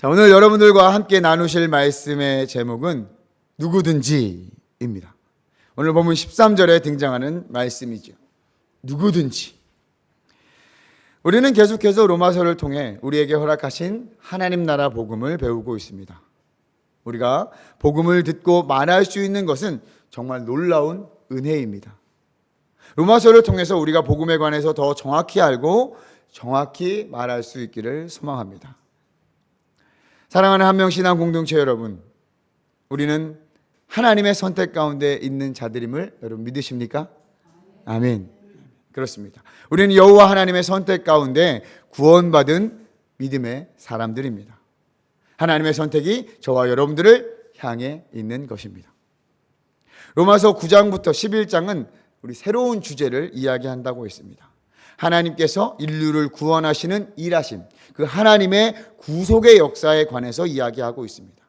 자, 오늘 여러분들과 함께 나누실 말씀의 제목은 누구든지입니다. 오늘 본문 13절에 등장하는 말씀이죠. 누구든지. 우리는 계속해서 로마서를 통해 우리에게 허락하신 하나님 나라 복음을 배우고 있습니다. 우리가 복음을 듣고 말할 수 있는 것은 정말 놀라운 은혜입니다. 로마서를 통해서 우리가 복음에 관해서 더 정확히 알고 정확히 말할 수 있기를 소망합니다. 사랑하는 한명신앙 공동체 여러분, 우리는 하나님의 선택 가운데 있는 자들임을 여러분 믿으십니까? 아멘. 그렇습니다. 우리는 여호와 하나님의 선택 가운데 구원받은 믿음의 사람들입니다. 하나님의 선택이 저와 여러분들을 향해 있는 것입니다. 로마서 9장부터 11장은 우리 새로운 주제를 이야기한다고 했습니다. 하나님께서 인류를 구원하시는 일하심, 그 하나님의 구속의 역사에 관해서 이야기하고 있습니다.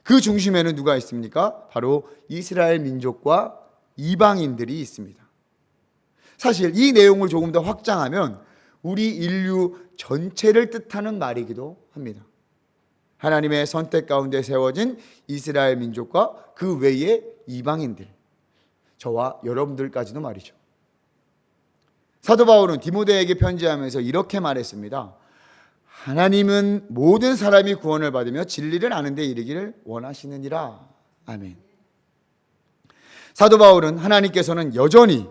그 중심에는 누가 있습니까? 바로 이스라엘 민족과 이방인들이 있습니다. 사실 이 내용을 조금 더 확장하면 우리 인류 전체를 뜻하는 말이기도 합니다. 하나님의 선택 가운데 세워진 이스라엘 민족과 그 외의 이방인들, 저와 여러분들까지도 말이죠. 사도 바울은 디모데에게 편지하면서 이렇게 말했습니다. 하나님은 모든 사람이 구원을 받으며 진리를 아는 데 이르기를 원하시느니라. 아멘. 사도 바울은 하나님께서는 여전히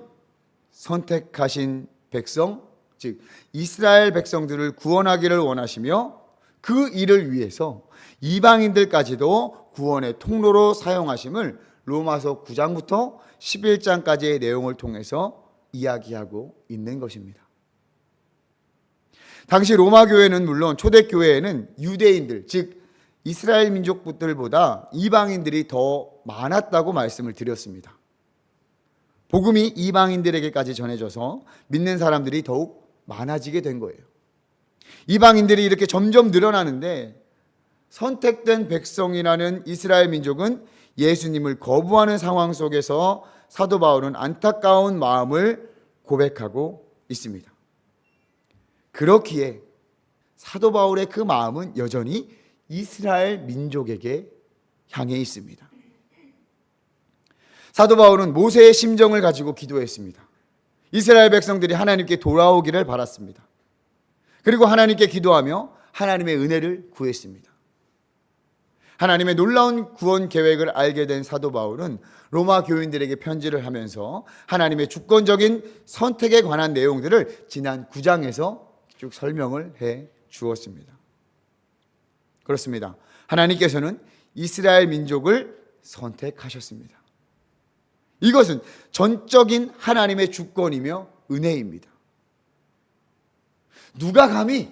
선택하신 백성, 즉 이스라엘 백성들을 구원하기를 원하시며 그 일을 위해서 이방인들까지도 구원의 통로로 사용하심을 로마서 9장부터 11장까지의 내용을 통해서 이야기하고 있는 것입니다. 당시 로마 교회는 물론 초대교회에는 유대인들, 즉 이스라엘 민족들보다 이방인들이 더 많았다고 말씀을 드렸습니다. 복음이 이방인들에게까지 전해져서 믿는 사람들이 더욱 많아지게 된 거예요. 이방인들이 이렇게 점점 늘어나는데 선택된 백성이라는 이스라엘 민족은 예수님을 거부하는 상황 속에서 사도 바울은 안타까운 마음을 고백하고 있습니다. 그렇기에 사도 바울의 그 마음은 여전히 이스라엘 민족에게 향해 있습니다. 사도 바울은 모세의 심정을 가지고 기도했습니다. 이스라엘 백성들이 하나님께 돌아오기를 바랐습니다. 그리고 하나님께 기도하며 하나님의 은혜를 구했습니다. 하나님의 놀라운 구원 계획을 알게 된 사도 바울은 로마 교인들에게 편지를 하면서 하나님의 주권적인 선택에 관한 내용들을 지난 9장에서 쭉 설명을 해 주었습니다. 그렇습니다. 하나님께서는 이스라엘 민족을 선택하셨습니다. 이것은 전적인 하나님의 주권이며 은혜입니다. 누가 감히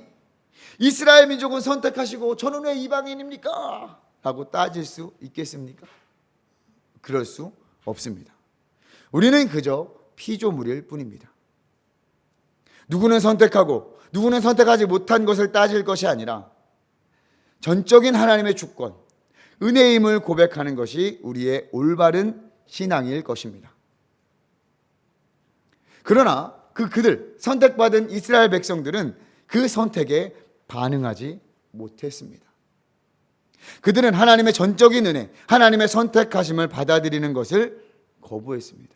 이스라엘 민족은 선택하시고 저는 왜 이방인입니까? 라고 따질 수 있겠습니까? 그럴 수 없습니다. 우리는 그저 피조물일 뿐입니다. 누구는 선택하고 누구는 선택하지 못한 것을 따질 것이 아니라 전적인 하나님의 주권, 은혜임을 고백하는 것이 우리의 올바른 신앙일 것입니다. 그러나 그들 선택받은 이스라엘 백성들은 그 선택에 반응하지 못했습니다. 그들은 하나님의 전적인 은혜, 하나님의 선택하심을 받아들이는 것을 거부했습니다.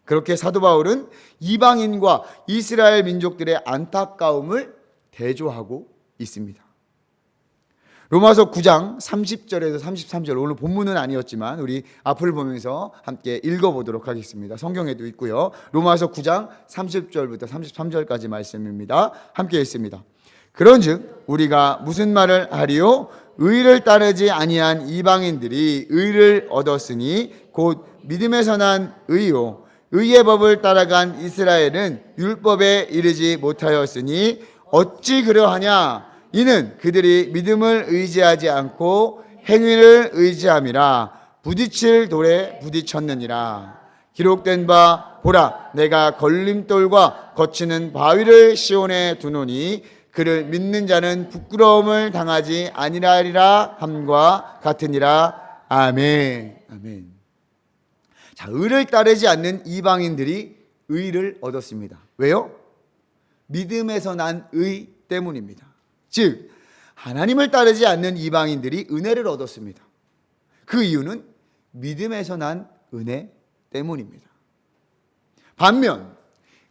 그렇게 사도 바울은 이방인과 이스라엘 민족들의 안타까움을 대조하고 있습니다. 로마서 9장 30절에서 33절, 오늘 본문은 아니었지만 우리 앞을 보면서 함께 읽어보도록 하겠습니다. 성경에도 있고요. 로마서 9장 30절부터 33절까지 말씀입니다. 함께 읽습니다. 그런즉 우리가 무슨 말을 하리요? 의를 따르지 아니한 이방인들이 의를 얻었으니 곧 믿음에서 난 의요, 의의 법을 따라간 이스라엘은 율법에 이르지 못하였으니 어찌 그러하냐? 이는 그들이 믿음을 의지하지 않고 행위를 의지함이라. 부딪힐 돌에 부딪혔느니라. 기록된 바 보라, 내가 걸림돌과 거치는 바위를 시온에 두노니 그를 믿는 자는 부끄러움을 당하지 아니하리라 함과 같으니라. 아멘. 아멘. 자, 의를 따르지 않는 이방인들이 의를 얻었습니다. 왜요? 믿음에서 난 의 때문입니다. 즉 하나님을 따르지 않는 이방인들이 은혜를 얻었습니다. 그 이유는 믿음에서 난 은혜 때문입니다. 반면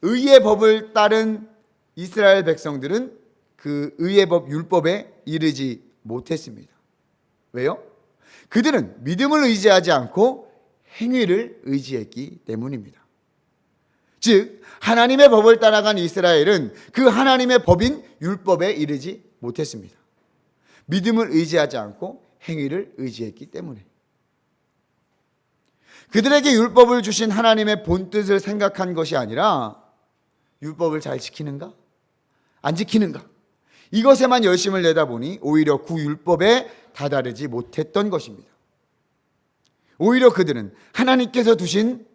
의의 법을 따른 이스라엘 백성들은 그 의의 법 율법에 이르지 못했습니다. 왜요? 그들은 믿음을 의지하지 않고 행위를 의지했기 때문입니다. 즉 하나님의 법을 따라간 이스라엘은 그 하나님의 법인 율법에 이르지 못했습니다. 믿음을 의지하지 않고 행위를 의지했기 때문에. 그들에게 율법을 주신 하나님의 본뜻을 생각한 것이 아니라 율법을 잘 지키는가? 안 지키는가? 이것에만 열심을 내다 보니 오히려 구율법에 다다르지 못했던 것입니다. 오히려 그들은 하나님께서 두신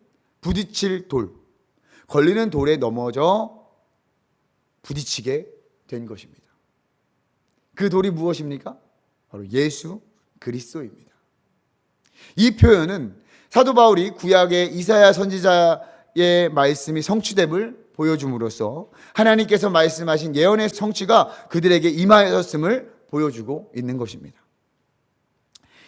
부딪힐 돌, 걸리는 돌에 넘어져 부딪히게 된 것입니다. 그 돌이 무엇입니까? 바로 예수 그리스도입니다. 이 표현은 사도 바울이 구약의 이사야 선지자의 말씀이 성취됨을 보여줌으로써 하나님께서 말씀하신 예언의 성취가 그들에게 임하였음을 보여주고 있는 것입니다.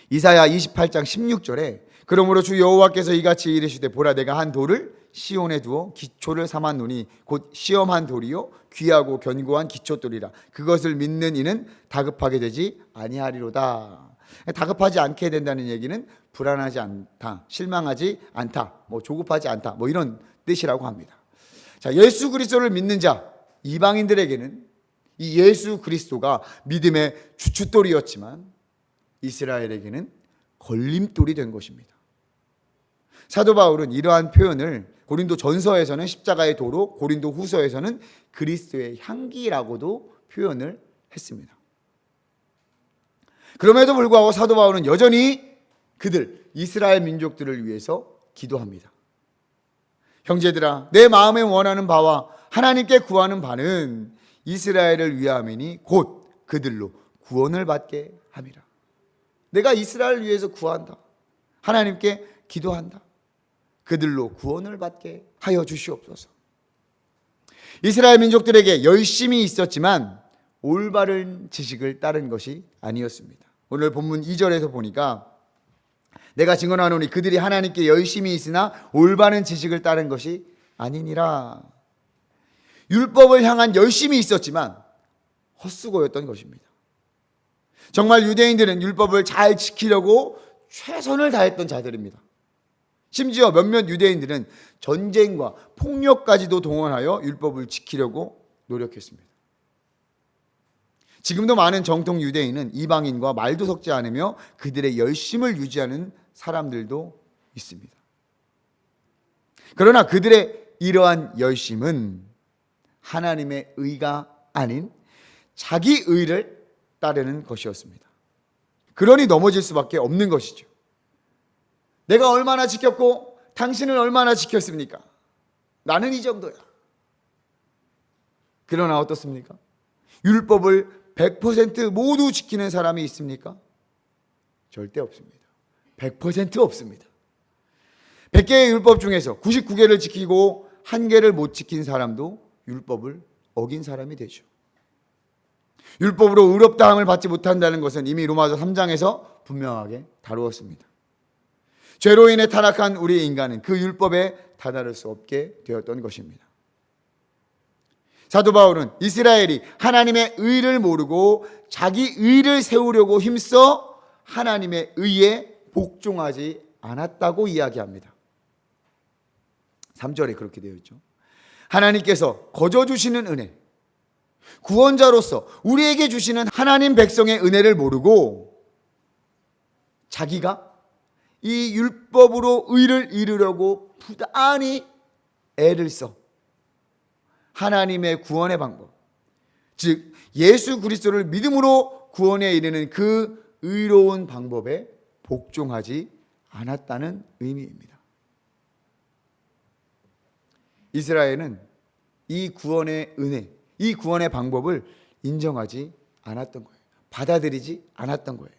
이사야 28장 16절에 그러므로 주 여호와께서 이같이 이르시되 보라 내가 한 돌을 시온에 두어 기초를 삼았노니 곧 시험한 돌이요 귀하고 견고한 기초돌이라 그것을 믿는 이는 다급하게 되지 아니하리로다. 다급하지 않게 된다는 얘기는 불안하지 않다, 실망하지 않다, 조급하지 않다, 이런 뜻이라고 합니다. 자, 예수 그리스도를 믿는 자 이방인들에게는 이 예수 그리스도가 믿음의 주춧돌이었지만 이스라엘에게는 걸림돌이 된 것입니다. 사도 바울은 이러한 표현을 고린도 전서에서는 십자가의 도로, 고린도 후서에서는 그리스도의 향기라고도 표현을 했습니다. 그럼에도 불구하고 사도 바울은 여전히 그들 이스라엘 민족들을 위해서 기도합니다. 형제들아, 내 마음에 원하는 바와 하나님께 구하는 바는 이스라엘을 위함이니 곧 그들로 구원을 받게 함이라. 내가 이스라엘을 위해서 구한다. 하나님께 기도한다. 그들로 구원을 받게 하여 주시옵소서. 이스라엘 민족들에게 열심이 있었지만 올바른 지식을 따른 것이 아니었습니다. 오늘 본문 2절에서 보니까 내가 증언하노니 그들이 하나님께 열심히 있으나 올바른 지식을 따른 것이 아니니라. 율법을 향한 열심이 있었지만 헛수고였던 것입니다. 정말 유대인들은 율법을 잘 지키려고 최선을 다했던 자들입니다. 심지어 몇몇 유대인들은 전쟁과 폭력까지도 동원하여 율법을 지키려고 노력했습니다. 지금도 많은 정통 유대인은 이방인과 말도 섞지 않으며 그들의 열심을 유지하는 사람들도 있습니다. 그러나 그들의 이러한 열심은 하나님의 의가 아닌 자기 의를 따르는 것이었습니다. 그러니 넘어질 수밖에 없는 것이죠. 내가 얼마나 지켰고 당신은 얼마나 지켰습니까? 나는 이 정도야. 그러나 어떻습니까? 율법을 100% 모두 지키는 사람이 있습니까? 절대 없습니다. 100% 없습니다. 100개의 율법 중에서 99개를 지키고 1개를 못 지킨 사람도 율법을 어긴 사람이 되죠. 율법으로 의롭다함을 받지 못한다는 것은 이미 로마서 3장에서 분명하게 다루었습니다. 죄로 인해 타락한 우리 인간은 그 율법에 다다를 수 없게 되었던 것입니다. 사도 바울은 이스라엘이 하나님의 의를 모르고 자기 의를 세우려고 힘써 하나님의 의에 복종하지 않았다고 이야기합니다. 3절에 그렇게 되어 있죠. 하나님께서 거저 주시는 은혜, 구원자로서 우리에게 주시는 하나님 백성의 은혜를 모르고 자기가 이 율법으로 의를 이루려고 부단히 애를 써 하나님의 구원의 방법, 즉 예수 그리스도를 믿음으로 구원에 이르는 그 의로운 방법에 복종하지 않았다는 의미입니다. 이스라엘은 이 구원의 은혜, 이 구원의 방법을 인정하지 않았던 거예요. 받아들이지 않았던 거예요.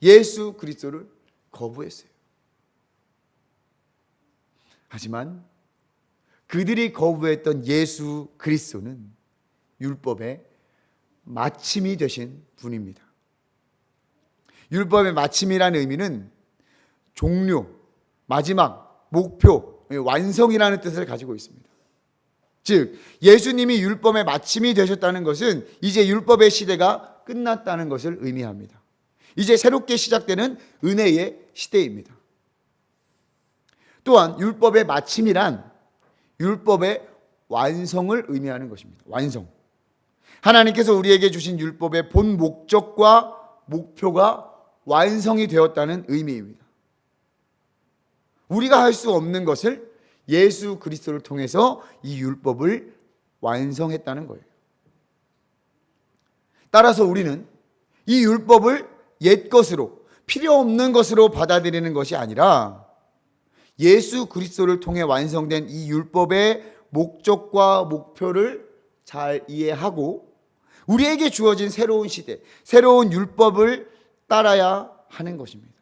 예수 그리스도를 거부했어요. 하지만 그들이 거부했던 예수 그리스도는 율법에 마침이 되신 분입니다. 율법의 마침이라는 의미는 종료, 마지막, 목표, 완성이라는 뜻을 가지고 있습니다. 즉 예수님이 율법의 마침이 되셨다는 것은 이제 율법의 시대가 끝났다는 것을 의미합니다. 이제 새롭게 시작되는 은혜의 시대입니다. 또한 율법의 마침이란 율법의 완성을 의미하는 것입니다. 완성. 하나님께서 우리에게 주신 율법의 본 목적과 목표가 완성이 되었다는 의미입니다. 우리가 할 수 없는 것을 예수 그리스도를 통해서 이 율법을 완성했다는 거예요. 따라서 우리는 이 율법을 옛 것으로, 필요 없는 것으로 받아들이는 것이 아니라 예수 그리스도를 통해 완성된 이 율법의 목적과 목표를 잘 이해하고 우리에게 주어진 새로운 시대, 새로운 율법을 따라야 하는 것입니다.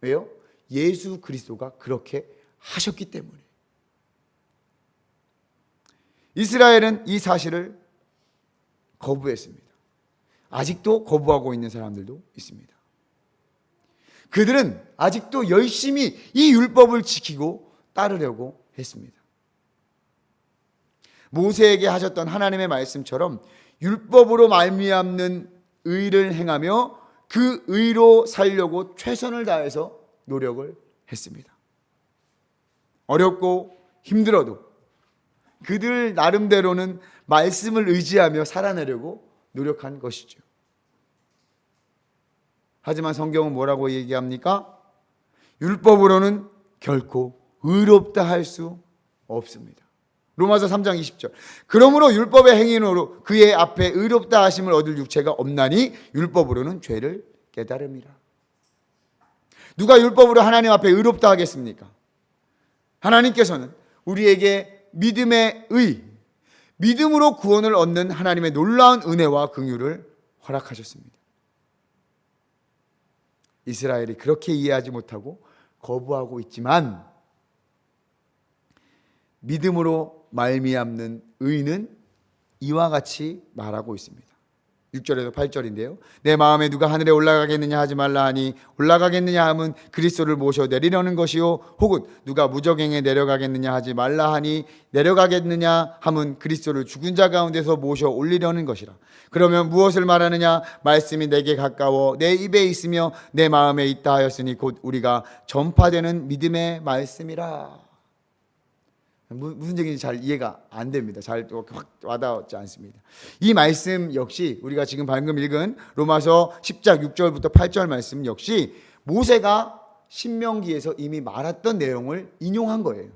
왜요? 예수 그리스도가 그렇게 하셨기 때문에. 이스라엘은 이 사실을 거부했습니다. 아직도 거부하고 있는 사람들도 있습니다. 그들은 아직도 열심히 이 율법을 지키고 따르려고 했습니다. 모세에게 하셨던 하나님의 말씀처럼 율법으로 말미암는 의를 행하며 그 의로 살려고 최선을 다해서 노력을 했습니다. 어렵고 힘들어도 그들 나름대로는 말씀을 의지하며 살아내려고 노력한 것이죠. 하지만 성경은 뭐라고 얘기합니까? 율법으로는 결코 의롭다 할 수 없습니다. 로마서 3장 20절. 그러므로 율법의 행위로 그의 앞에 의롭다 하심을 얻을 육체가 없나니 율법으로는 죄를 깨달음이라. 누가 율법으로 하나님 앞에 의롭다 하겠습니까? 하나님께서는 우리에게 믿음의 의, 믿음으로 구원을 얻는 하나님의 놀라운 은혜와 긍휼을 허락하셨습니다. 이스라엘이 그렇게 이해하지 못하고 거부하고 있지만 믿음으로 말미암는 의는 이와 같이 말하고 있습니다. 6절에서 8절인데요. 내 마음에 누가 하늘에 올라가겠느냐 하지 말라 하니 올라가겠느냐 함은 그리스도를 모셔 내리려는 것이요 혹은 누가 무저갱에 내려가겠느냐 하지 말라 하니 내려가겠느냐 함은 그리스도를 죽은 자 가운데서 모셔 올리려는 것이라. 그러면 무엇을 말하느냐? 말씀이 내게 가까워 내 입에 있으며 내 마음에 있다 하였으니 곧 우리가 전파되는 믿음의 말씀이라. 무슨 얘기인지 잘 이해가 안 됩니다. 잘 확 와닿지 않습니다. 이 말씀 역시 우리가 지금 방금 읽은 로마서 10장 6절부터 8절 말씀 역시 모세가 신명기에서 이미 말했던 내용을 인용한 거예요.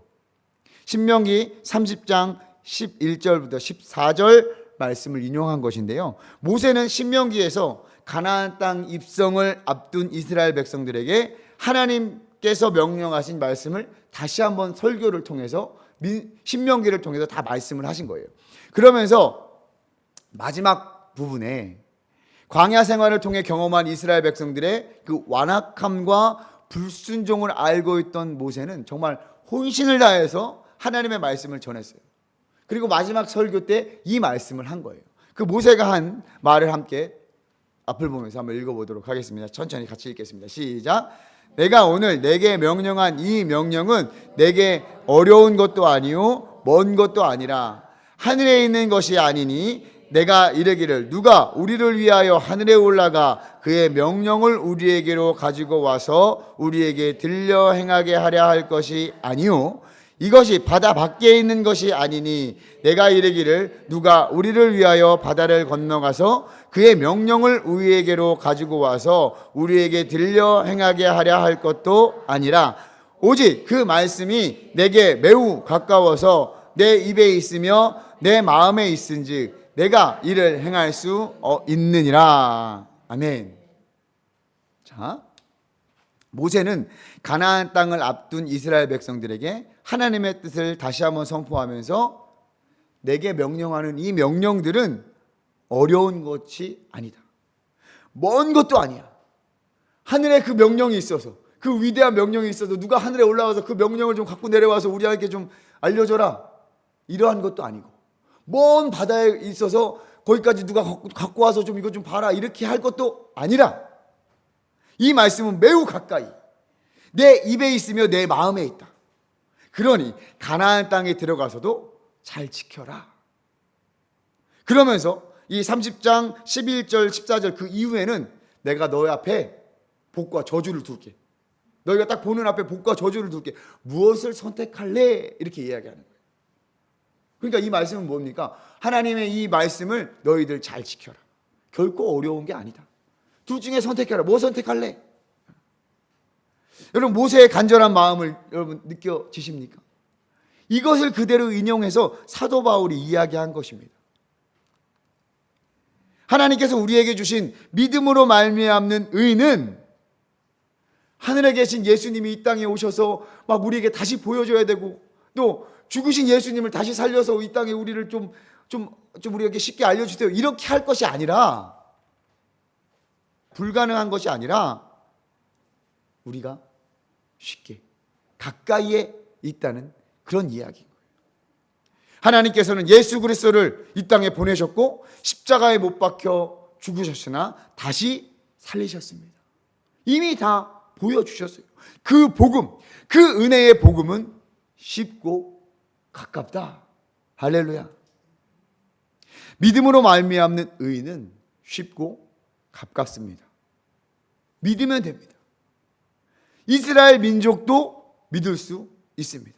신명기 30장 11절부터 14절 말씀을 인용한 것인데요. 모세는 신명기에서 가나안 땅 입성을 앞둔 이스라엘 백성들에게 하나님께서 명령하신 말씀을 다시 한번 설교를 통해서 신명기를 통해서 다 말씀을 하신 거예요. 그러면서 마지막 부분에 광야 생활을 통해 경험한 이스라엘 백성들의 그 완악함과 불순종을 알고 있던 모세는 정말 혼신을 다해서 하나님의 말씀을 전했어요. 그리고 마지막 설교 때 이 말씀을 한 거예요. 그 모세가 한 말을 함께 앞을 보면서 한번 읽어보도록 하겠습니다. 천천히 같이 읽겠습니다. 시작. 내가 오늘 내게 명령한 이 명령은 내게 어려운 것도 아니요 먼 것도 아니라 하늘에 있는 것이 아니니 내가 이르기를 누가 우리를 위하여 하늘에 올라가 그의 명령을 우리에게로 가지고 와서 우리에게 들려 행하게 하려 할 것이 아니요 이것이 바다 밖에 있는 것이 아니니 내가 이르기를 누가 우리를 위하여 바다를 건너가서 그의 명령을 우리에게로 가지고 와서 우리에게 들려 행하게 하려 할 것도 아니라 오직 그 말씀이 내게 매우 가까워서 내 입에 있으며 내 마음에 있은즉 내가 이를 행할 수 있느니라. 아멘. 자, 모세는 가나안 땅을 앞둔 이스라엘 백성들에게 하나님의 뜻을 다시 한번 선포하면서 내게 명령하는 이 명령들은 어려운 것이 아니다. 먼 것도 아니야. 하늘에 그 명령이 있어서 그 위대한 명령이 있어서 누가 하늘에 올라와서 그 명령을 좀 갖고 내려와서 우리에게 좀 알려줘라. 이러한 것도 아니고 먼 바다에 있어서 거기까지 누가 갖고 와서 좀 이거 좀 봐라 이렇게 할 것도 아니라 이 말씀은 매우 가까이 내 입에 있으며 내 마음에 있다. 그러니 가나안 땅에 들어가서도 잘 지켜라. 그러면서 이 30장 11절 14절 그 이후에는 내가 너희 앞에 복과 저주를 둘게. 너희가 딱 보는 앞에 복과 저주를 둘게. 무엇을 선택할래? 이렇게 이야기하는 거예요. 그러니까 이 말씀은 뭡니까? 하나님의 이 말씀을 너희들 잘 지켜라. 결코 어려운 게 아니다. 둘 중에 선택해라. 뭐 선택할래? 여러분 모세의 간절한 마음을 여러분 느껴지십니까? 이것을 그대로 인용해서 사도 바울이 이야기한 것입니다. 하나님께서 우리에게 주신 믿음으로 말미암는 의는 하늘에 계신 예수님이 이 땅에 오셔서 막 우리에게 다시 보여줘야 되고 또 죽으신 예수님을 다시 살려서 이 땅에 우리를 좀 우리에게 쉽게 알려주세요. 이렇게 할 것이 아니라 불가능한 것이 아니라 우리가 쉽게 가까이에 있다는 그런 이야기인 거예요. 하나님께서는 예수 그리스도를 이 땅에 보내셨고 십자가에 못 박혀 죽으셨으나 다시 살리셨습니다. 이미 다 보여주셨어요. 그 복음, 그 은혜의 복음은 쉽고 가깝다. 할렐루야. 믿음으로 말미암는 의는 쉽고 가깝습니다. 믿으면 됩니다. 이스라엘 민족도 믿을 수 있습니다.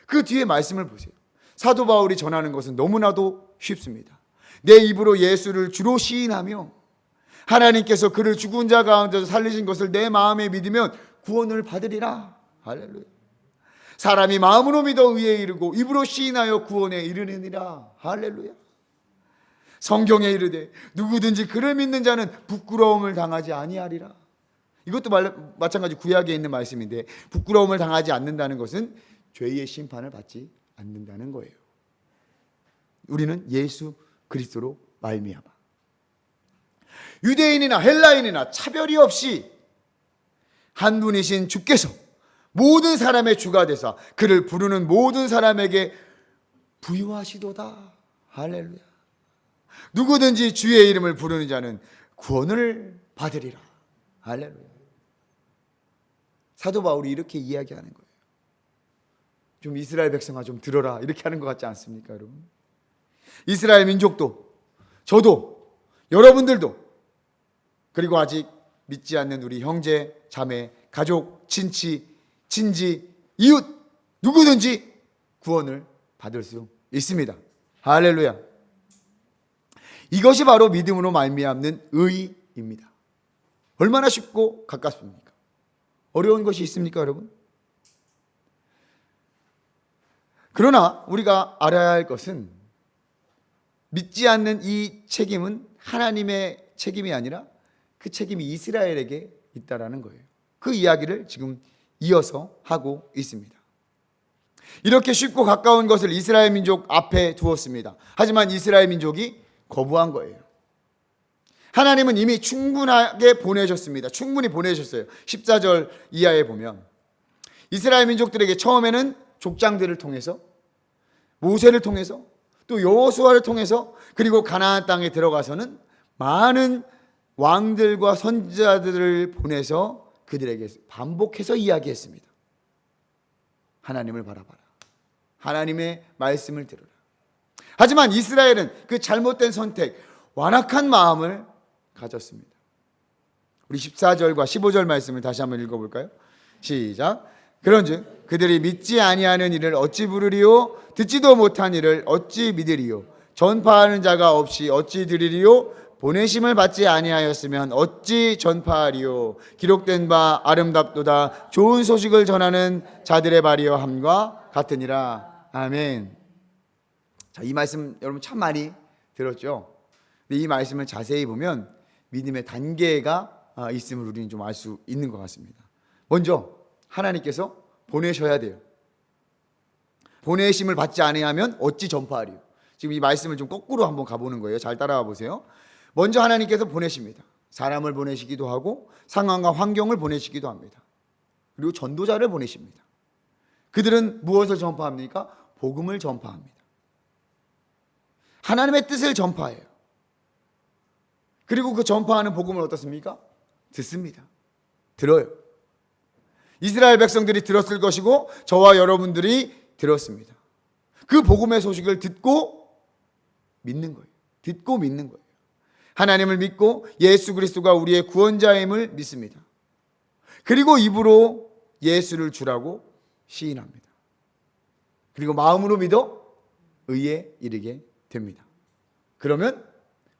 그 뒤에 말씀을 보세요. 사도 바울이 전하는 것은 너무나도 쉽습니다. 내 입으로 예수를 주로 시인하며 하나님께서 그를 죽은 자 가운데서 살리신 것을 내 마음에 믿으면 구원을 받으리라. 할렐루야. 사람이 마음으로 믿어 의에 이르고 입으로 시인하여 구원에 이르느니라. 할렐루야. 성경에 이르되 누구든지 그를 믿는 자는 부끄러움을 당하지 아니하리라. 이것도 마찬가지 구약에 있는 말씀인데 부끄러움을 당하지 않는다는 것은 죄의 심판을 받지 않는다는 거예요. 우리는 예수 그리스도로 말미암아 유대인이나 헬라인이나 차별이 없이 한 분이신 주께서 모든 사람의 주가 되사 그를 부르는 모든 사람에게 부유하시도다. 할렐루야. 누구든지 주의 이름을 부르는 자는 구원을 받으리라. 할렐루야. 사도 바울이 이렇게 이야기하는 거예요. 좀 이스라엘 백성아 좀 들어라 이렇게 하는 것 같지 않습니까, 여러분? 이스라엘 민족도 저도 여러분들도 그리고 아직 믿지 않는 우리 형제, 자매, 가족, 친지, 이웃 누구든지 구원을 받을 수 있습니다. 할렐루야. 이것이 바로 믿음으로 말미암는 의입니다. 얼마나 쉽고 가깝습니까? 어려운 것이 있습니까, 여러분? 그러나 우리가 알아야 할 것은 믿지 않는 이 책임은 하나님의 책임이 아니라 그 책임이 이스라엘에게 있다라는 거예요. 그 이야기를 지금 이어서 하고 있습니다. 이렇게 쉽고 가까운 것을 이스라엘 민족 앞에 두었습니다. 하지만 이스라엘 민족이 거부한 거예요. 하나님은 이미 충분하게 보내셨습니다. 충분히 보내셨어요. 14절 이하에 보면 이스라엘 민족들에게 처음에는 족장들을 통해서 모세를 통해서 또 여호수아를 통해서 그리고 가나안 땅에 들어가서는 많은 왕들과 선지자들을 보내서 그들에게 반복해서 이야기했습니다. 하나님을 바라봐라. 하나님의 말씀을 들으라. 하지만 이스라엘은 그 잘못된 선택, 완악한 마음을 가졌습니다. 우리 14절과 15절 말씀을 다시 한번 읽어볼까요? 시작. 그런즉 그들이 믿지 아니하는 일을 어찌 부르리요? 듣지도 못한 일을 어찌 믿으리요? 전파하는 자가 없이 어찌 들으리요? 보내심을 받지 아니하였으면 어찌 전파하리요? 기록된 바 아름답도다 좋은 소식을 전하는 자들의 발이여 함과 같으니라. 아멘. 자, 이 말씀 여러분 참 많이 들었죠? 근데 이 말씀을 자세히 보면 믿음의 단계가 있음을 우리는 좀 알 수 있는 것 같습니다. 먼저 하나님께서 보내셔야 돼요. 보내심을 받지 아니하면 어찌 전파하리요? 지금 이 말씀을 좀 거꾸로 한번 가보는 거예요. 잘 따라와 보세요. 먼저 하나님께서 보내십니다. 사람을 보내시기도 하고 상황과 환경을 보내시기도 합니다. 그리고 전도자를 보내십니다. 그들은 무엇을 전파합니까? 복음을 전파합니다. 하나님의 뜻을 전파해요. 그리고 그 전파하는 복음을 어떻습니까? 듣습니다. 들어요. 이스라엘 백성들이 들었을 것이고 저와 여러분들이 들었습니다. 그 복음의 소식을 듣고 믿는 거예요. 듣고 믿는 거예요. 하나님을 믿고 예수 그리스도가 우리의 구원자임을 믿습니다. 그리고 입으로 예수를 주라고 시인합니다. 그리고 마음으로 믿어 의에 이르게 됩니다. 그러면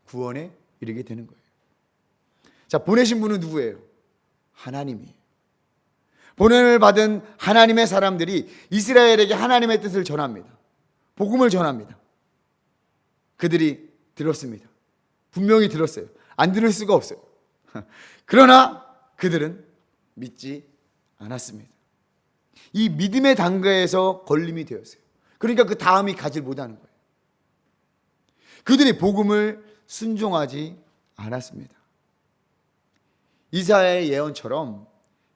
구원에 이르게 되는 거예요. 자, 보내신 분은 누구예요? 하나님이에요. 보냄을 받은 하나님의 사람들이 이스라엘에게 하나님의 뜻을 전합니다. 복음을 전합니다. 그들이 들었습니다. 분명히 들었어요. 안 들을 수가 없어요. 그러나 그들은 믿지 않았습니다. 이 믿음의 단계에서 걸림이 되었어요. 그러니까 그 다음이 가지 못하는 거예요. 그들이 복음을 순종하지 않았습니다. 이사야의 예언처럼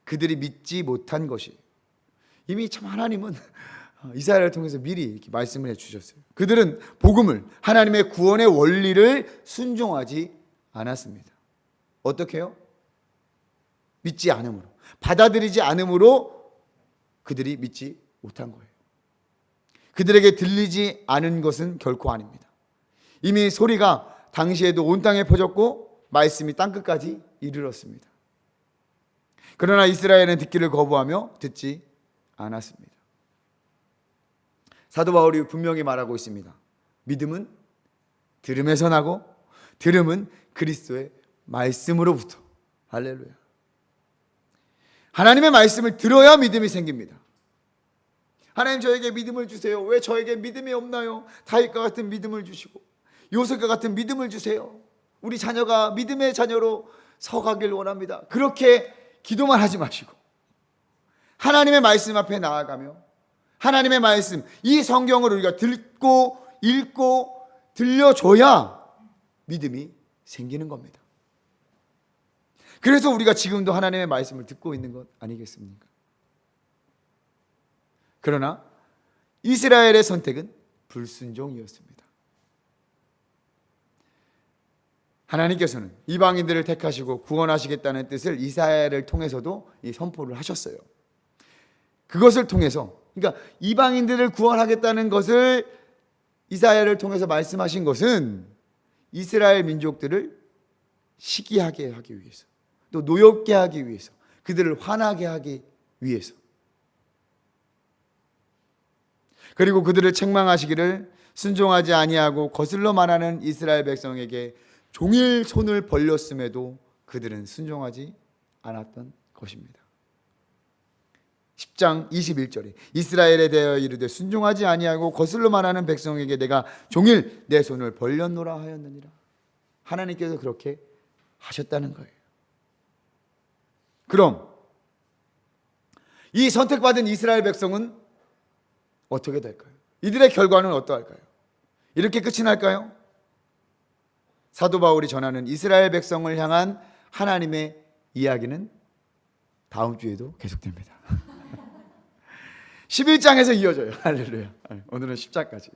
그들이 믿지 못한 것이 이미 참 하나님은 이사야를 통해서 미리 이렇게 말씀을 해주셨어요. 그들은 복음을, 하나님의 구원의 원리를 순종하지 않았습니다. 어떻게 해요? 믿지 않음으로, 받아들이지 않음으로 그들이 믿지 못한 거예요. 그들에게 들리지 않은 것은 결코 아닙니다. 이미 소리가 당시에도 온 땅에 퍼졌고 말씀이 땅끝까지 이르렀습니다. 그러나 이스라엘은 듣기를 거부하며 듣지 않았습니다. 사도 바울이 분명히 말하고 있습니다. 믿음은 들음에서 나고 들음은 그리스도의 말씀으로부터. 할렐루야. 하나님의 말씀을 들어야 믿음이 생깁니다. 하나님 저에게 믿음을 주세요. 왜 저에게 믿음이 없나요? 다윗과 같은 믿음을 주시고 요셉과 같은 믿음을 주세요. 우리 자녀가 믿음의 자녀로 서가길 원합니다. 그렇게 기도만 하지 마시고 하나님의 말씀 앞에 나아가며 하나님의 말씀, 이 성경을 우리가 듣고 읽고 들려줘야 믿음이 생기는 겁니다. 그래서 우리가 지금도 하나님의 말씀을 듣고 있는 것 아니겠습니까? 그러나 이스라엘의 선택은 불순종이었습니다. 하나님께서는 이방인들을 택하시고 구원하시겠다는 뜻을 이사야를 통해서도 이 선포를 하셨어요. 그것을 통해서, 그러니까 이방인들을 구원하겠다는 것을 이사야를 통해서 말씀하신 것은 이스라엘 민족들을 시기하게 하기 위해서, 또 노엽게 하기 위해서, 그들을 화나게 하기 위해서, 그리고 그들을 책망하시기를 순종하지 아니하고 거슬러 말하는 이스라엘 백성에게 종일 손을 벌렸음에도 그들은 순종하지 않았던 것입니다. 10장 21절에 이스라엘에 대하여 이르되 순종하지 아니하고 거슬러 말하는 백성에게 내가 종일 내 손을 벌렸노라 하였느니라. 하나님께서 그렇게 하셨다는 거예요. 그럼 이 선택받은 이스라엘 백성은 어떻게 될까요? 이들의 결과는 어떠할까요? 이렇게 끝이 날까요? 사도 바울이 전하는 이스라엘 백성을 향한 하나님의 이야기는 다음 주에도 계속됩니다. 11장에서 이어져요. 할렐루야. 오늘은 10장까지.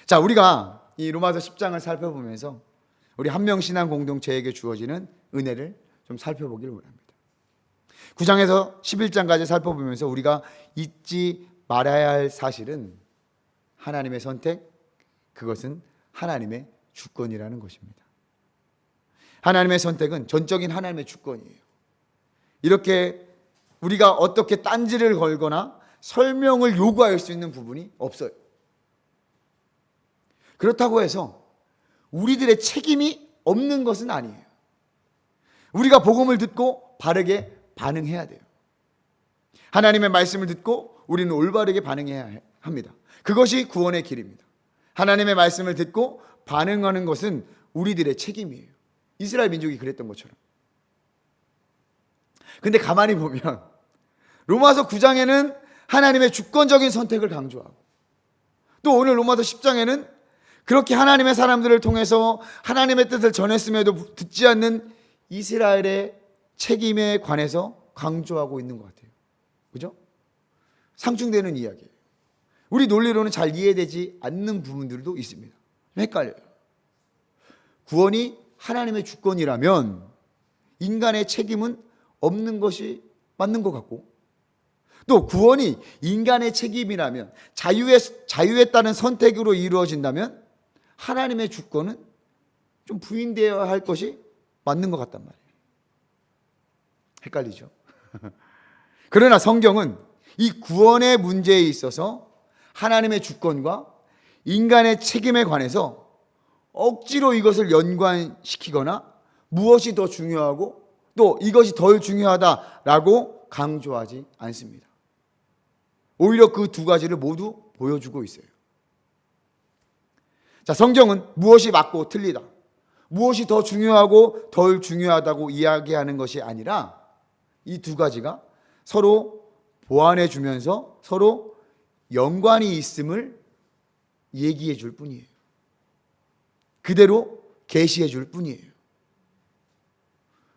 자, 우리가 이 로마서 10장을 살펴보면서 우리 한명신앙 공동체에게 주어지는 은혜를 좀 살펴보기를 원합니다. 9장에서 11장까지 살펴보면서 우리가 잊지 말아야 할 사실은 하나님의 선택, 그것은 하나님의 주권이라는 것입니다. 하나님의 선택은 전적인 하나님의 주권이에요. 이렇게 우리가 어떻게 딴지를 걸거나 설명을 요구할 수 있는 부분이 없어요. 그렇다고 해서 우리들의 책임이 없는 것은 아니에요. 우리가 복음을 듣고 바르게 반응해야 돼요. 하나님의 말씀을 듣고 우리는 올바르게 반응해야 합니다. 그것이 구원의 길입니다. 하나님의 말씀을 듣고 반응하는 것은 우리들의 책임이에요. 이스라엘 민족이 그랬던 것처럼. 근데 가만히 보면 로마서 9장에는 하나님의 주권적인 선택을 강조하고, 또 오늘 로마서 10장에는 그렇게 하나님의 사람들을 통해서 하나님의 뜻을 전했음에도 듣지 않는 이스라엘의 책임에 관해서 강조하고 있는 것 같아요. 그죠? 상충되는 이야기예요. 우리 논리로는 잘 이해되지 않는 부분들도 있습니다. 헷갈려요. 구원이 하나님의 주권이라면 인간의 책임은 없는 것이 맞는 것 같고, 또 구원이 인간의 책임이라면 자유에 따른 선택으로 이루어진다면 하나님의 주권은 좀 부인되어야 할 것이 맞는 것 같단 말이에요. 헷갈리죠? 그러나 성경은 이 구원의 문제에 있어서 하나님의 주권과 인간의 책임에 관해서 억지로 이것을 연관시키거나 무엇이 더 중요하고 또 이것이 덜 중요하다라고 강조하지 않습니다. 오히려 그 두 가지를 모두 보여주고 있어요. 자, 성경은 무엇이 맞고 틀리다, 무엇이 더 중요하고 덜 중요하다고 이야기하는 것이 아니라 이 두 가지가 서로 보완해 주면서 서로 연관이 있음을 얘기해 줄 뿐이에요. 그대로 계시해 줄 뿐이에요.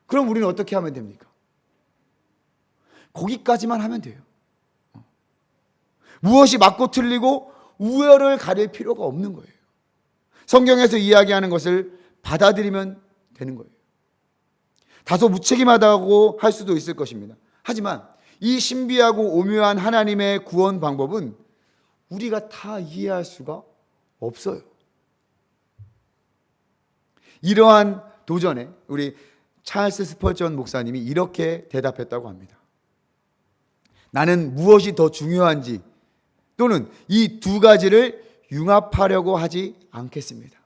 그럼 우리는 어떻게 하면 됩니까? 거기까지만 하면 돼요. 무엇이 맞고 틀리고 우열을 가릴 필요가 없는 거예요. 성경에서 이야기하는 것을 받아들이면 되는 거예요. 다소 무책임하다고 할 수도 있을 것입니다. 하지만 이 신비하고 오묘한 하나님의 구원 방법은 우리가 다 이해할 수가 없어요. 이러한 도전에 우리 찰스 스펄전 목사님이 이렇게 대답했다고 합니다. 나는 무엇이 더 중요한지 또는 이 두 가지를 융합하려고 하지 않겠습니다.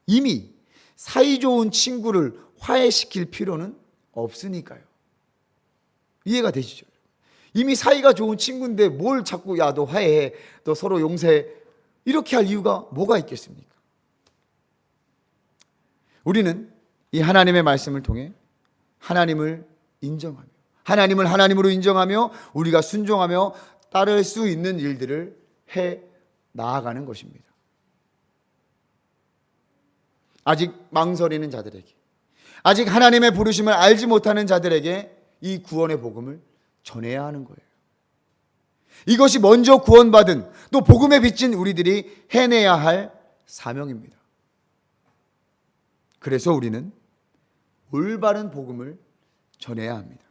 이미 사이좋은 친구를 화해시킬 필요는 없으니까요. 이해가 되시죠? 이미 사이가 좋은 친구인데 뭘 자꾸 야 너 화해해, 너 서로 용서해, 이렇게 할 이유가 뭐가 있겠습니까? 우리는 이 하나님의 말씀을 통해 하나님을 인정하며 하나님을 하나님으로 인정하며 우리가 순종하며 따를 수 있는 일들을 해 나아가는 것입니다. 아직 망설이는 자들에게, 아직 하나님의 부르심을 알지 못하는 자들에게 이 구원의 복음을 전해야 하는 거예요. 이것이 먼저 구원받은 또 복음에 비친 우리들이 해내야 할 사명입니다. 그래서 우리는 올바른 복음을 전해야 합니다.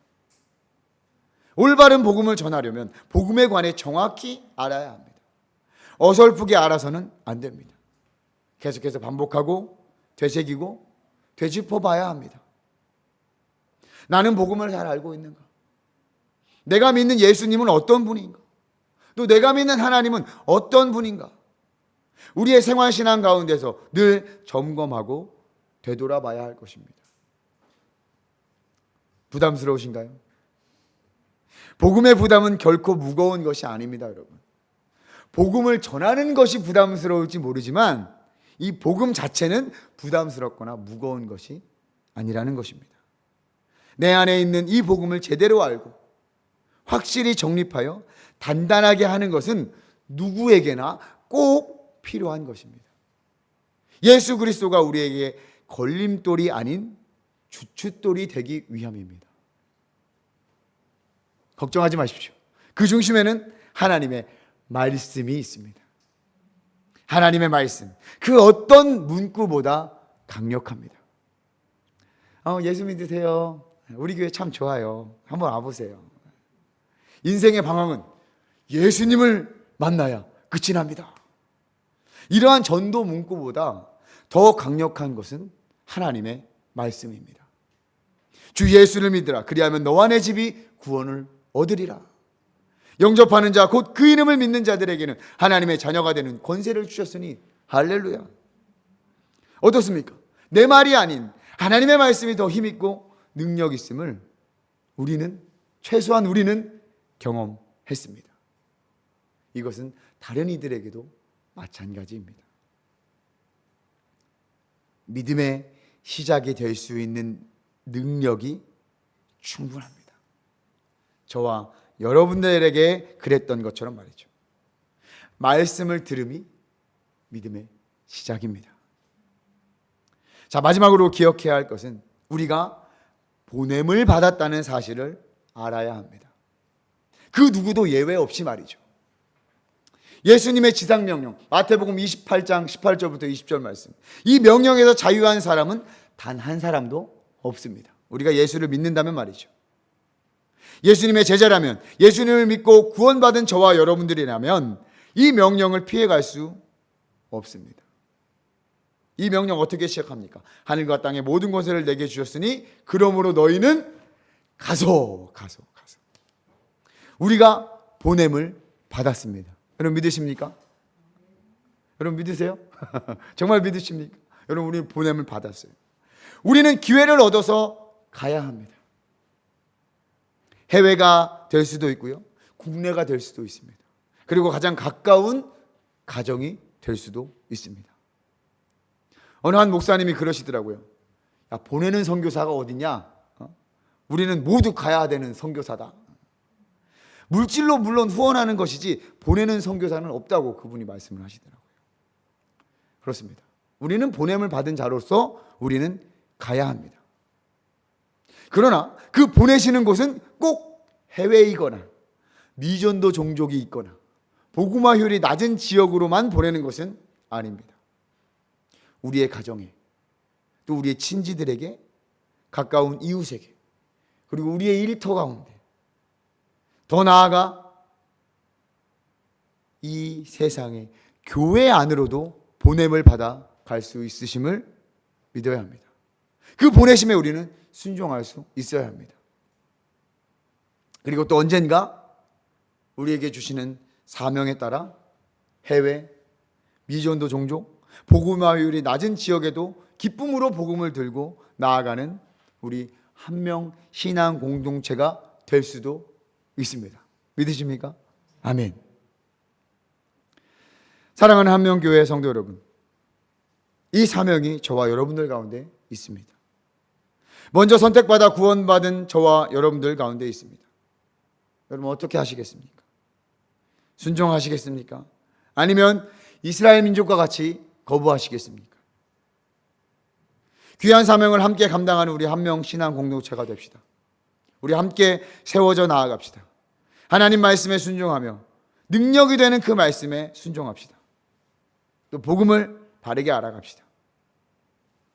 올바른 복음을 전하려면 복음에 관해 정확히 알아야 합니다. 어설프게 알아서는 안 됩니다. 계속해서 반복하고 되새기고 되짚어봐야 합니다. 나는 복음을 잘 알고 있는가? 내가 믿는 예수님은 어떤 분인가? 또 내가 믿는 하나님은 어떤 분인가? 우리의 생활신앙 가운데서 늘 점검하고 되돌아봐야 할 것입니다. 부담스러우신가요? 복음의 부담은 결코 무거운 것이 아닙니다, 여러분. 복음을 전하는 것이 부담스러울지 모르지만 이 복음 자체는 부담스럽거나 무거운 것이 아니라는 것입니다. 내 안에 있는 이 복음을 제대로 알고 확실히 정립하여 단단하게 하는 것은 누구에게나 꼭 필요한 것입니다. 예수 그리스도가 우리에게 걸림돌이 아닌 주춧돌이 되기 위함입니다. 걱정하지 마십시오. 그 중심에는 하나님의 말씀이 있습니다. 하나님의 말씀, 그 어떤 문구보다 강력합니다. 예수 믿으세요. 우리 교회 참 좋아요. 한번 와보세요. 인생의 방황은 예수님을 만나야 끝이 납니다. 이러한 전도 문구보다 더 강력한 것은 하나님의 말씀입니다. 주 예수를 믿으라. 그리하면 너와 내 집이 구원을 얻으리라. 영접하는 자, 곧 그 이름을 믿는 자들에게는 하나님의 자녀가 되는 권세를 주셨으니 할렐루야. 어떻습니까? 내 말이 아닌 하나님의 말씀이 더 힘있고 능력 있음을 최소한 우리는 경험했습니다. 이것은 다른 이들에게도 마찬가지입니다. 믿음의 시작이 될 수 있는 능력이 충분합니다. 저와 여러분들에게 그랬던 것처럼 말이죠. 말씀을 들음이 믿음의 시작입니다. 자, 마지막으로 기억해야 할 것은 우리가 보냄을 받았다는 사실을 알아야 합니다. 그 누구도 예외 없이 말이죠. 예수님의 지상명령, 마태복음 28장 18절부터 20절 말씀. 이 명령에서 자유한 사람은 단 한 사람도 없습니다. 우리가 예수를 믿는다면 말이죠. 예수님의 제자라면, 예수님을 믿고 구원받은 저와 여러분들이라면 이 명령을 피해갈 수 없습니다. 이 명령 어떻게 시작합니까? 하늘과 땅의 모든 권세를 내게 주셨으니 그러므로 너희는 가서. 우리가 보냄을 받았습니다. 여러분 믿으십니까? 여러분 믿으세요? 정말 믿으십니까? 여러분 우리 보냄을 받았어요. 우리는 기회를 얻어서 가야 합니다. 해외가 될 수도 있고요, 국내가 될 수도 있습니다. 그리고 가장 가까운 가정이 될 수도 있습니다. 어느 한 목사님이 그러시더라고요. 야, 보내는 선교사가 어딨냐? 우리는 모두 가야 되는 선교사다. 물질로 물론 후원하는 것이지 보내는 선교사는 없다고 그분이 말씀을 하시더라고요. 그렇습니다. 우리는 보냄을 받은 자로서 우리는 가야 합니다. 그러나 그 보내시는 곳은 꼭 해외이거나 미전도 종족이 있거나 복음화율이 낮은 지역으로만 보내는 것은 아닙니다. 우리의 가정에, 또 우리의 친지들에게, 가까운 이웃에게, 그리고 우리의 일터 가운데, 더 나아가 이 세상의 교회 안으로도 보냄을 받아 갈 수 있으심을 믿어야 합니다. 그 보내심에 우리는 순종할 수 있어야 합니다. 그리고 또 언젠가 우리에게 주시는 사명에 따라 해외, 미전도 종족, 복음화율이 낮은 지역에도 기쁨으로 복음을 들고 나아가는 우리 한명 신앙 공동체가 될 수도 있습니다. 믿으십니까? 아멘. 사랑하는 한명교회 성도 여러분, 이 사명이 저와 여러분들 가운데 있습니다. 먼저 선택받아 구원받은 저와 여러분들 가운데 있습니다. 여러분 어떻게 하시겠습니까? 순종하시겠습니까? 아니면 이스라엘 민족과 같이 거부하시겠습니까? 귀한 사명을 함께 감당하는 우리 한명 신앙 공동체가 됩시다. 우리 함께 세워져 나아갑시다. 하나님 말씀에 순종하며 능력이 되는 그 말씀에 순종합시다. 또 복음을 바르게 알아갑시다.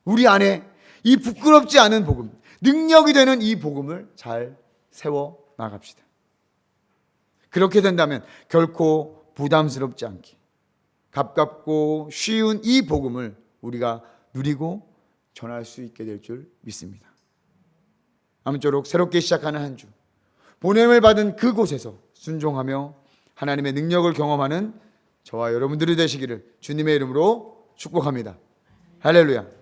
우리 안에 이 부끄럽지 않은 복음, 능력이 되는 이 복음을 잘 세워 나갑시다. 그렇게 된다면 결코 부담스럽지 않게 가깝고 쉬운 이 복음을 우리가 누리고 전할 수 있게 될 줄 믿습니다. 아무쪼록 새롭게 시작하는 한 주, 보냄을 받은 그곳에서 순종하며 하나님의 능력을 경험하는 저와 여러분들이 되시기를 주님의 이름으로 축복합니다. 할렐루야.